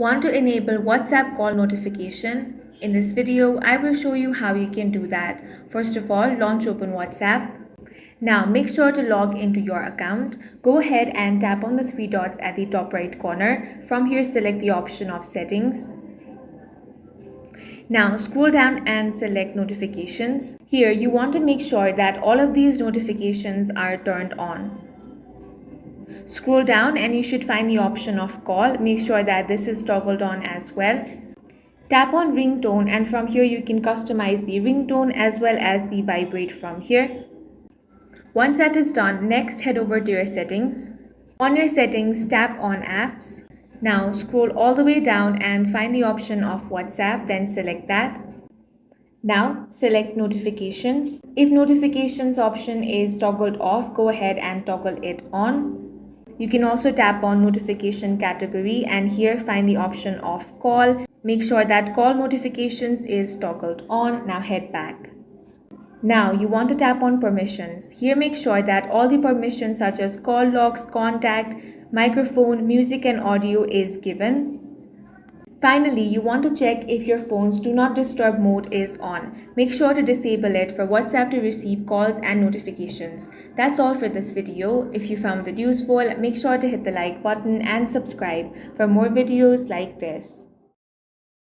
Want to enable WhatsApp call notification? In this video, I will show you how you can do that. First of all, launch open WhatsApp. Now make sure to log into your account. Go ahead and tap on the three dots at the top right corner. From here, select the option of settings. Now scroll down and select notifications. Here you want to make sure that all of these notifications are turned on. Scroll down and you should find the option of call. Make sure that this is toggled on as well. Tap on ringtone and from here you can customize the ringtone as well as the vibrate from here. Once that is done, next head over to your settings. On your settings, tap on apps. Now scroll all the way down and find the option of WhatsApp, then select that. Now select notifications. If notifications option is toggled off, go ahead and toggle it on. You can also tap on notification category and here find the option of call. Make sure that call notifications is toggled on. Now head back. Now you want to tap on permissions. Here make sure that all the permissions such as call logs, contact, microphone, music and audio is given. Finally, you want to check if your phone's do not disturb mode is on. Make sure to disable it for WhatsApp to receive calls and notifications. That's all for this video. If you found it useful, make sure to hit the like button and subscribe for more videos like this.